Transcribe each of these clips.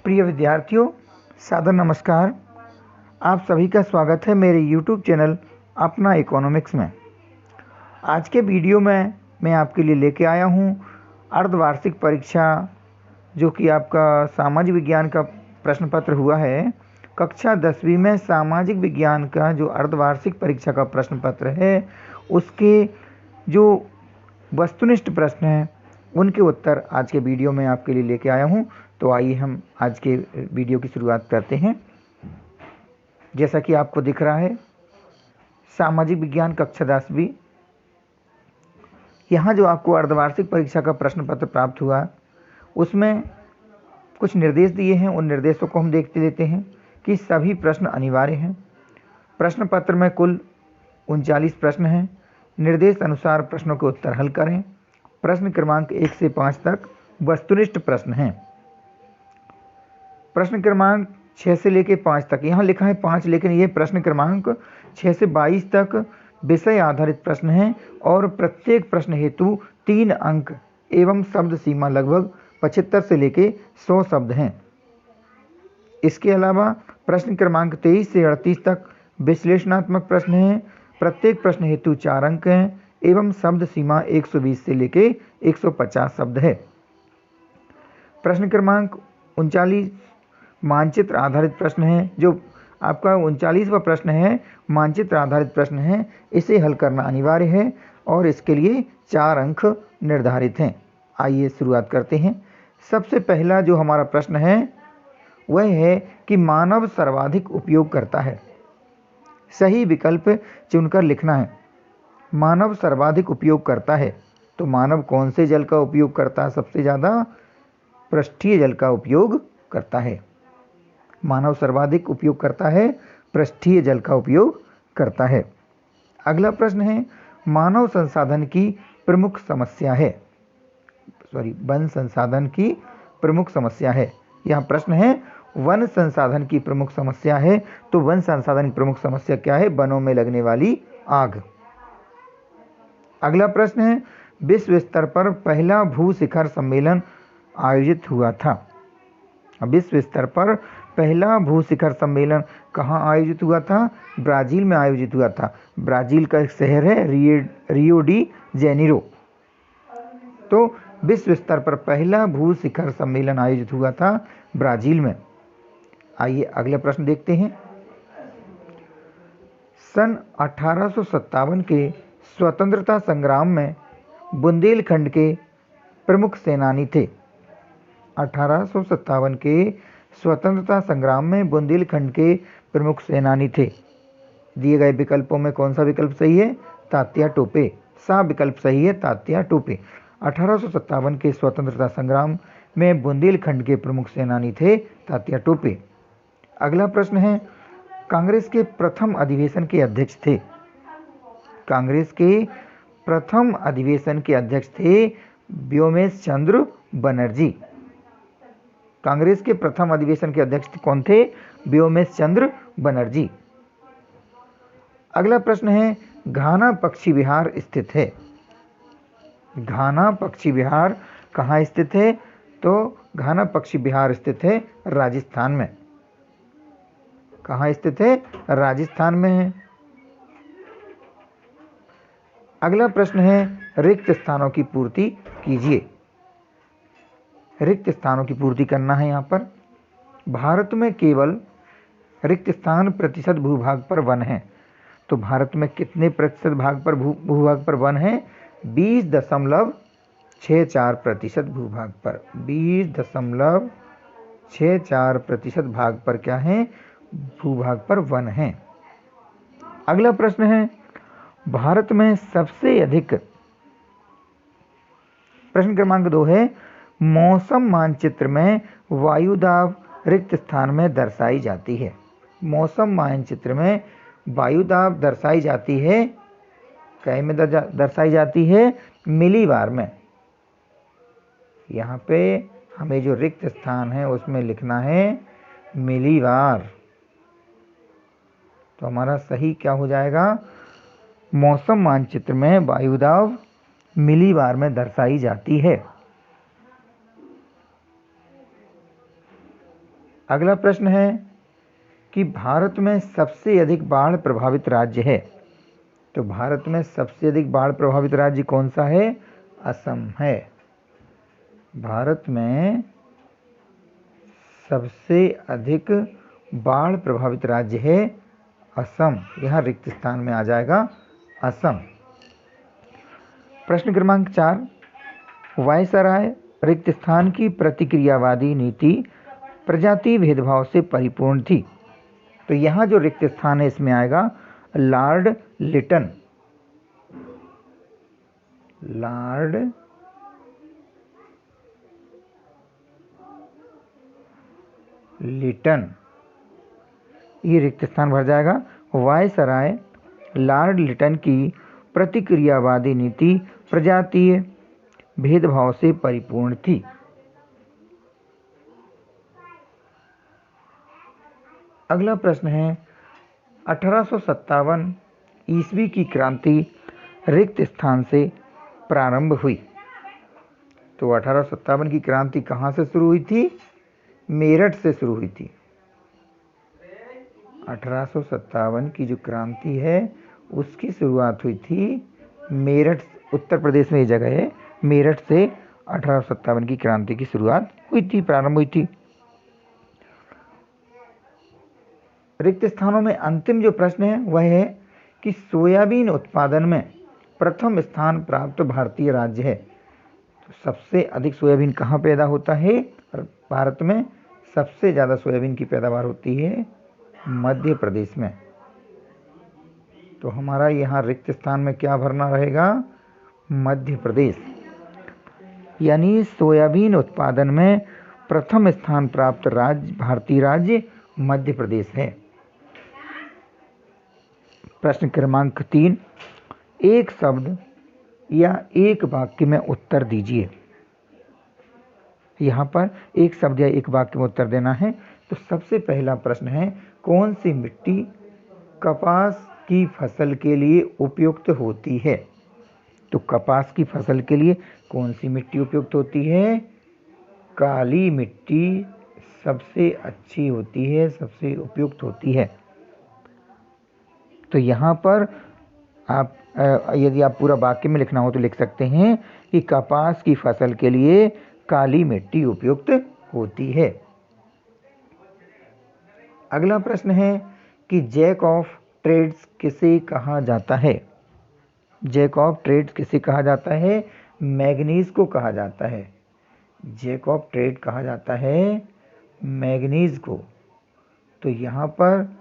प्रिय विद्यार्थियों, सादर नमस्कार। आप सभी का स्वागत है मेरे YouTube चैनल अपना इकोनॉमिक्स में। आज के वीडियो में मैं आपके लिए लेके आया हूँ अर्धवार्षिक परीक्षा, जो कि आपका सामाजिक विज्ञान का प्रश्न पत्र हुआ है। कक्षा 10वीं में सामाजिक विज्ञान का जो अर्धवार्षिक परीक्षा का प्रश्न पत्र है, उसके जो वस्तुनिष्ठ प्रश्न हैं उनके उत्तर आज के वीडियो में आपके लिए लेके आया हूं। तो आइए हम आज के वीडियो की शुरुआत करते हैं। जैसा कि आपको दिख रहा है, सामाजिक विज्ञान कक्षा 10वीं, यहाँ जो आपको अर्धवार्षिक परीक्षा का प्रश्न पत्र प्राप्त हुआ, उसमें कुछ निर्देश दिए हैं। उन निर्देशों को हम देखते लेते हैं कि सभी प्रश्न अनिवार्य हैं। प्रश्न पत्र में कुल 39 प्रश्न हैं। निर्देश अनुसार प्रश्नों के उत्तर हल करें। प्रश्न क्रमांक 1 से 5 तक वस्तुनिष्ठ प्रश्न हैं। प्रश्न क्रमांक 6 से लेकर 5 तक, यहाँ लिखा है 5, लेकिन ये प्रश्न क्रमांक 6 से 22 तक विषय आधारित प्रश्न हैं और प्रत्येक प्रश्न हेतु 3 अंक एवं शब्द सीमा लगभग 75 से लेकर 100 शब्द हैं। इसके अलावा प्रश्न क्रमांक 23 से 38 तक विश्लेषणात्मक प्रश्न हैं। प्रत्येक प्रश्न हेतु 4 अंक हैं एवं शब्द सीमा 120 से लेकर 150 शब्द है। प्रश्न क्रमांक 39 मानचित्र आधारित प्रश्न है। जो आपका 39वां प्रश्न है, मानचित्र आधारित प्रश्न है। इसे हल करना अनिवार्य है और इसके लिए 4 अंक निर्धारित हैं। आइए शुरुआत करते हैं। सबसे पहला जो हमारा प्रश्न है वह है कि मानव सर्वाधिक उपयोग करता है। सही विकल्प चुनकर लिखना है। मानव सर्वाधिक उपयोग करता है, तो मानव कौन से जल का उपयोग करता है? सबसे ज़्यादा पृष्ठीय जल का उपयोग करता है। मानव सर्वाधिक उपयोग करता है, पृष्ठीय जल का उपयोग करता है। अगला प्रश्न है, मानव संसाधन की प्रमुख समस्या है, वन संसाधन की प्रमुख समस्या है। यहाँ प्रश्न है वन संसाधन की प्रमुख समस्या है, तो वन संसाधन की प्रमुख समस्या क्या है? वनों में लगने वाली आग। अगला प्रश्न है, विश्व स्तर पर पहला भू शिखर सम्मेलन आयोजित हुआ था। विश्व स्तर पर पहला भू शिखर सम्मेलन कहाँ आयोजित हुआ था? ब्राज़ील में आयोजित हुआ था। ब्राज़ील का एक शहर है रियो डी जेनेरो। तो विश्व स्तर पर पहला भू शिखर सम्मेलन आयोजित हुआ था ब्राज़ील में। आइए अगला प्रश्न देखते हैं। सन 1857 के स्वतंत्रता संग्राम में बुंदेलखंड के प्रमुख सेनानी थे। 1857 के स्वतंत्रता संग्राम में बुंदेलखंड के प्रमुख सेनानी थे। दिए गए विकल्पों में कौन सा विकल्प सही है? तात्या टोपे। सा विकल्प सही है, तात्या टोपे। 1857 के स्वतंत्रता संग्राम में बुंदेलखंड के प्रमुख सेनानी थे तात्या टोपे। अगला प्रश्न है, कांग्रेस के प्रथम अधिवेशन के अध्यक्ष थे। कांग्रेस के प्रथम अधिवेशन के अध्यक्ष थे व्योमेश चंद्र बनर्जी। कांग्रेस के प्रथम अधिवेशन के अध्यक्ष कौन थे? व्योमेश चंद्र बनर्जी। अगला प्रश्न है, घाना पक्षी विहार स्थित है। घाना पक्षी विहार कहाँ स्थित है? तो घाना पक्षी विहार स्थित है राजस्थान में। कहाँ स्थित है? राजस्थान में है। अगला प्रश्न है, रिक्त स्थानों की पूर्ति कीजिए। रिक्त स्थानों की पूर्ति करना है। यहाँ पर भारत में केवल रिक्त स्थान प्रतिशत भूभाग पर वन है। तो भारत में कितने प्रतिशत भाग पर भूभाग पर वन है? 20.64% भूभाग पर। 20.64% भाग पर क्या है? भूभाग पर वन है। अगला प्रश्न है, भारत में सबसे अधिक, प्रश्न क्रमांक 2 है, मौसम मानचित्र में वायुदाब रिक्त स्थान में दर्शाई जाती है। मौसम मानचित्र में वायुदाब दर्शाई जाती है, कै में दर्शाई जाती है? मिलीबार में। यहाँ पे हमें जो रिक्त स्थान है उसमें लिखना है मिलीबार। तो हमारा सही क्या हो जाएगा? मौसम मानचित्र में वायुदाब मिलीबार में दर्शाई जाती है। अगला प्रश्न है कि भारत में सबसे अधिक बाढ़ प्रभावित राज्य है। तो भारत में सबसे अधिक बाढ़ प्रभावित राज्य कौन सा है? असम है। भारत में सबसे अधिक बाढ़ प्रभावित राज्य है असम। यहाँ रिक्त स्थान में आ जाएगा असम। प्रश्न क्रमांक 4, वायसराय रिक्त स्थान की प्रतिक्रियावादी नीति प्रजाति भेदभाव से परिपूर्ण थी। तो यहाँ जो रिक्त स्थान है इसमें आएगा लॉर्ड लिटन। लॉर्ड लिटन, ये रिक्त स्थान भर जाएगा। वायसराय लॉर्ड लिटन की प्रतिक्रियावादी नीति प्रजातीय भेदभाव से परिपूर्ण थी। अगला प्रश्न है 1857 ईस्वी की क्रांति रिक्त स्थान से प्रारंभ हुई। तो 1857 की क्रांति कहाँ से शुरू हुई थी? मेरठ से शुरू हुई थी। 1857 की जो क्रांति है उसकी शुरुआत हुई थी मेरठ, उत्तर प्रदेश में ये जगह है। मेरठ से 1857 की क्रांति की शुरुआत हुई थी, प्रारंभ हुई थी। रिक्त स्थानों में अंतिम जो प्रश्न है वह है कि सोयाबीन उत्पादन में प्रथम स्थान प्राप्त भारतीय राज्य है। तो सबसे अधिक सोयाबीन कहाँ पैदा होता है? भारत में सबसे ज़्यादा सोयाबीन की पैदावार होती है मध्य प्रदेश में। तो हमारा यहाँ रिक्त स्थान में क्या भरना रहेगा? मध्य प्रदेश। यानी सोयाबीन उत्पादन में प्रथम स्थान प्राप्त राज्य, भारतीय राज्य मध्य प्रदेश है। प्रश्न क्रमांक 3, एक शब्द या एक वाक्य में उत्तर दीजिए। यहाँ पर एक शब्द या एक वाक्य में उत्तर देना है। तो सबसे पहला प्रश्न है, कौन सी मिट्टी कपास की फसल के लिए उपयुक्त होती है? तो कपास की फसल के लिए कौन सी मिट्टी उपयुक्त होती है? काली मिट्टी सबसे अच्छी होती है, सबसे उपयुक्त होती है। तो यहाँ पर आप यदि आप पूरा वाक्य में लिखना हो तो लिख सकते हैं कि कपास की फसल के लिए काली मिट्टी उपयुक्त होती है। अगला प्रश्न है कि जैक ऑफ ट्रेड्स किसे कहा जाता है? जैक ऑफ ट्रेड्स किसे कहा जाता है? मैग्नीज को कहा जाता है। जैक ऑफ ट्रेड कहा जाता है मैग्नीज को। तो यहाँ पर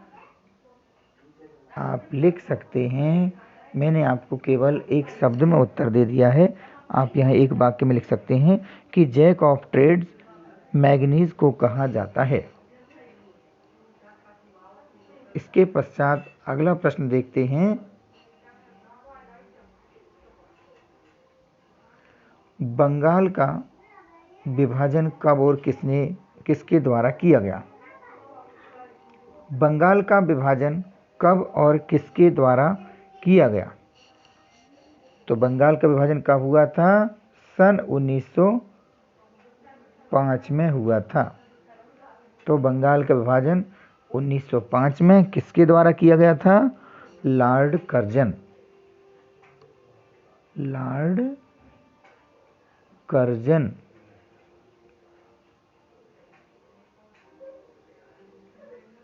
आप लिख सकते हैं, मैंने आपको केवल एक शब्द में उत्तर दे दिया है। आप यहाँ एक वाक्य में लिख सकते हैं कि जैक ऑफ ट्रेड्स मैग्नीज को कहा जाता है। इसके पश्चात अगला प्रश्न देखते हैं, बंगाल का विभाजन कब और किसके द्वारा किया गया? बंगाल का विभाजन कब और किसके द्वारा किया गया? तो बंगाल का विभाजन कब हुआ था? सन 1905 में हुआ था। तो बंगाल का विभाजन 1905 में किसके द्वारा किया गया था? Lord Curzon. Lord Curzon.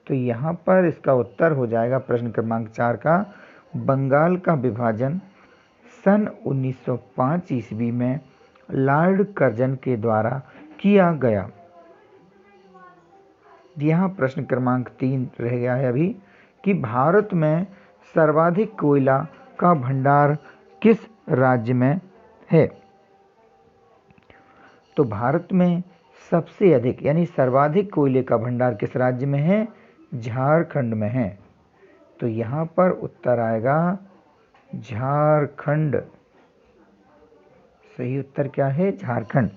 तो यहाँ पर इसका उत्तर हो जाएगा प्रश्न क्रमांक 4 का, बंगाल का विभाजन सन 1905 ईस्वी में लॉर्ड कर्जन के द्वारा किया गया। यहाँ प्रश्न क्रमांक 3 रह गया है अभी कि भारत में सर्वाधिक कोयला का भंडार किस राज्य में है? तो भारत में सबसे अधिक यानी सर्वाधिक कोयले का भंडार किस राज्य में है? झारखंड में है। तो यहाँ पर उत्तर आएगा झारखंड। सही उत्तर क्या है? झारखंड।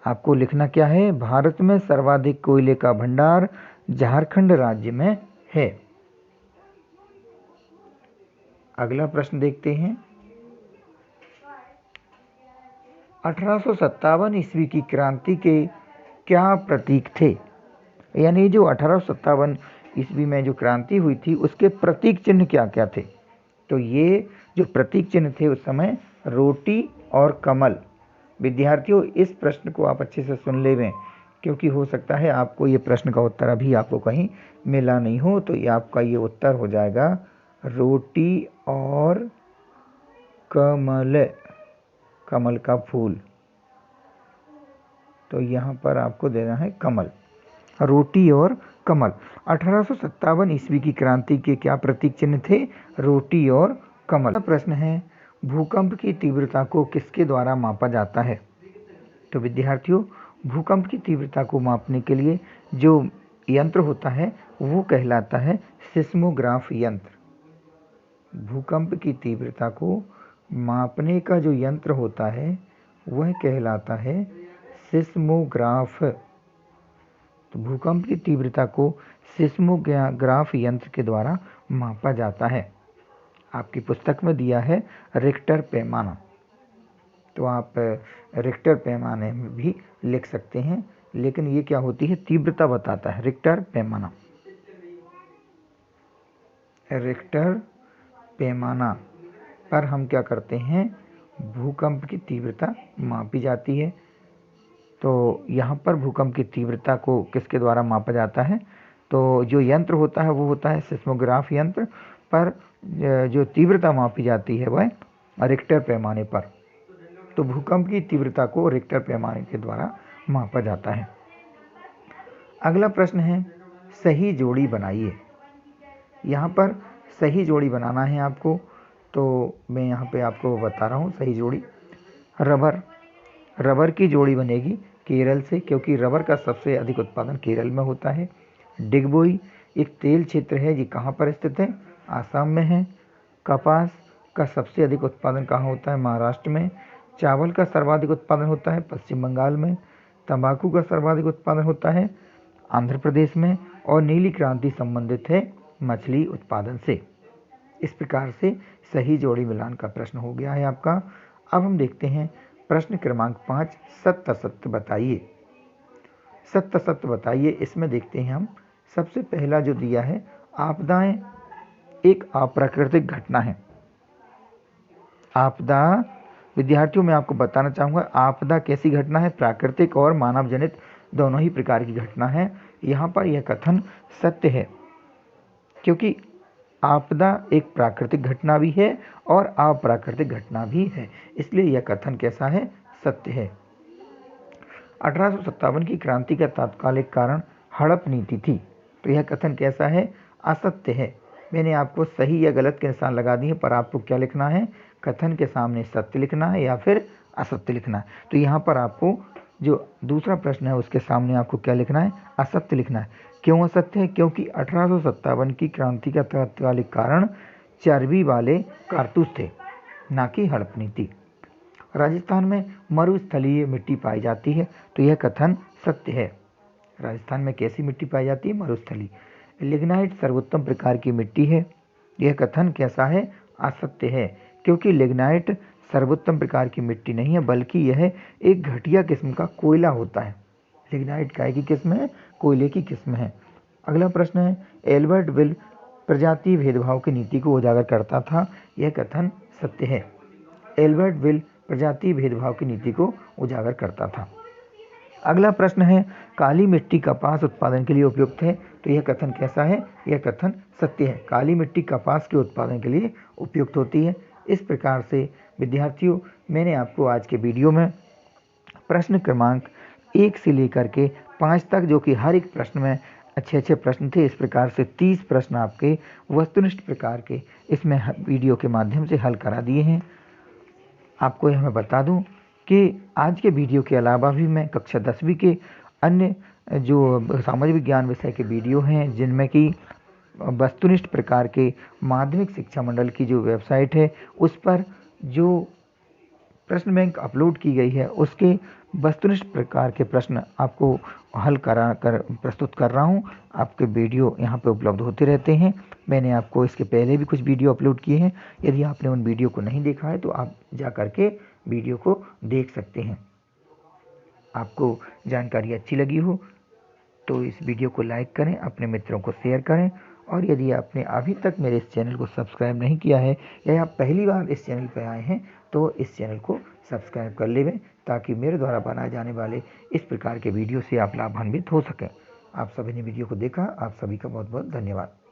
आपको लिखना क्या है? भारत में सर्वाधिक कोयले का भंडार झारखंड राज्य में है। अगला प्रश्न देखते हैं, 1857 ईस्वी की क्रांति के क्या प्रतीक थे? यानी जो 1857 ईस्वी में जो क्रांति हुई थी उसके प्रतीक चिन्ह क्या क्या थे? तो ये जो प्रतीक चिन्ह थे उस समय रोटी और कमल। विद्यार्थियों इस प्रश्न को आप अच्छे से सुन लेवें, क्योंकि हो सकता है आपको ये प्रश्न का उत्तर अभी आपको कहीं मिला नहीं हो। तो ये आपका ये उत्तर हो जाएगा रोटी और कमल, कमल का फूल। तो यहाँ पर आपको देना है कमल, रोटी और कमल। 1857 ईस्वी की क्रांति के क्या प्रतीक चिन्ह थे? रोटी और कमल। प्रश्न है, भूकंप की तीव्रता को किसके द्वारा मापा जाता है? तो विद्यार्थियों भूकंप की तीव्रता को मापने के लिए जो यंत्र होता है वो कहलाता है सिस्मोग्राफ यंत्र। भूकंप की तीव्रता को मापने का जो यंत्र होता है वह कहलाता है सिस्मोग्राफ। तो भूकंप की तीव्रता को सिस्मोग्राफ यंत्र के द्वारा मापा जाता है। आपकी पुस्तक में दिया है रिक्टर पैमाना, तो आप रिक्टर पैमाने में भी लिख सकते हैं, लेकिन ये क्या होती है? तीव्रता बताता है रिक्टर पैमाना। रिक्टर पैमाना पर हम क्या करते हैं? भूकंप की तीव्रता मापी जाती है। तो यहाँ पर भूकंप की तीव्रता को किसके द्वारा मापा जाता है? तो जो यंत्र होता है वो होता है सिस्मोग्राफ यंत्र, पर जो तीव्रता मापी जाती है वह रिक्टर पैमाने पर। तो भूकंप की तीव्रता को रिक्टर पैमाने के द्वारा मापा जाता है। अगला प्रश्न है, सही जोड़ी बनाइए। यहाँ पर सही जोड़ी बनाना है आपको, तो मैं यहाँ पे आपको बता रहा हूँ सही जोड़ी। रबर की जोड़ी बनेगी केरल से, क्योंकि रबर का सबसे अधिक उत्पादन केरल में होता है। डिगबोई एक तेल क्षेत्र है, ये कहाँ पर स्थित है? आसाम में है। कपास का सबसे अधिक उत्पादन कहाँ होता है? महाराष्ट्र में। चावल का सर्वाधिक उत्पादन होता है पश्चिम बंगाल में। तंबाकू का सर्वाधिक उत्पादन होता है आंध्र प्रदेश में। और नीली क्रांति संबंधित है मछली उत्पादन से। इस प्रकार से सही जोड़ी मिलान का प्रश्न हो गया है आपका। अब हम देखते हैं प्रश्न क्रमांक 5, सत्य असत्य बताइए। सत्य असत्य बताइए, इसमें देखते हैं हम। सबसे पहला जो दिया है, आपदाएं एक अप्राकृतिक घटना है। आपदा, विद्यार्थियों मैं आपको बताना चाहूँगा आपदा कैसी घटना है? प्राकृतिक और मानव जनित दोनों ही प्रकार की घटना है। यहाँ पर यह कथन सत्य है, क्योंकि आपदा एक प्राकृतिक घटना भी है और अप्राकृतिक घटना भी है, इसलिए यह कथन कैसा है? सत्य है। 1857 की क्रांति का तात्कालिक कारण हड़प नीति थी, तो यह कथन कैसा है? असत्य है। मैंने आपको सही या गलत के निशान लगा दिए, पर आपको क्या लिखना है? कथन के सामने सत्य लिखना है या फिर असत्य लिखना है। तो यहाँ पर आपको जो दूसरा प्रश्न है उसके सामने आपको क्या लिखना है? असत्य लिखना है। क्यों असत्य है? क्योंकि 1857 की क्रांति का तात्कालिक कारण चर्बी वाले कारतूस थे, ना कि हड़प नीति। राजस्थान में मरुस्थलीय मिट्टी पाई जाती है, तो यह कथन सत्य है। राजस्थान में कैसी मिट्टी पाई जाती है? मरुस्थली। लिग्नाइट सर्वोत्तम प्रकार की मिट्टी है, यह कथन कैसा है? असत्य है, क्योंकि लिग्नाइट सर्वोत्तम प्रकार की मिट्टी नहीं है, बल्कि यह एक घटिया किस्म का कोयला होता है। लिग्नाइट काय की किस्म है? कोयले की किस्म है। अगला प्रश्न है, एल्बर्ट विल प्रजातीय भेदभाव की नीति को उजागर करता था, यह कथन सत्य है। एल्बर्ट विल प्रजातीय भेदभाव की नीति को उजागर करता था। अगला प्रश्न है, काली मिट्टी कपास उत्पादन के लिए उपयुक्त है, तो यह कथन कैसा है? यह कथन सत्य है। काली मिट्टी कपास के उत्पादन के लिए उपयुक्त होती है। इस प्रकार से विद्यार्थियों मैंने आपको आज के वीडियो में प्रश्न क्रमांक 1 से लेकर के 5 तक, जो कि हर एक प्रश्न में अच्छे अच्छे प्रश्न थे, इस प्रकार से 30 प्रश्न आपके वस्तुनिष्ठ प्रकार के इसमें वीडियो के माध्यम से हल करा दिए हैं। आपको यह मैं बता दूं कि आज के वीडियो के अलावा भी मैं कक्षा 10वीं के अन्य जो सामाजिक विज्ञान विषय के वीडियो हैं, जिनमें कि वस्तुनिष्ठ प्रकार के माध्यमिक शिक्षा मंडल की जो वेबसाइट है उस पर जो प्रश्न बैंक अपलोड की गई है, उसके वस्तुनिष्ठ प्रकार के प्रश्न आपको हल करा कर प्रस्तुत कर रहा हूं। आपके वीडियो यहां पे उपलब्ध होते रहते हैं। मैंने आपको इसके पहले भी कुछ वीडियो अपलोड किए हैं, यदि आपने उन वीडियो को नहीं देखा है तो आप जा करके वीडियो को देख सकते हैं। आपको जानकारी अच्छी लगी हो तो इस वीडियो को लाइक करें, अपने मित्रों को शेयर करें, और यदि आपने अभी तक मेरे इस चैनल को सब्सक्राइब नहीं किया है या आप पहली बार इस चैनल पर आए हैं तो इस चैनल को सब्सक्राइब कर लें, ताकि मेरे द्वारा बनाए जाने वाले इस प्रकार के वीडियो से आप लाभान्वित हो सकें। आप सभी ने वीडियो को देखा, आप सभी का बहुत बहुत धन्यवाद।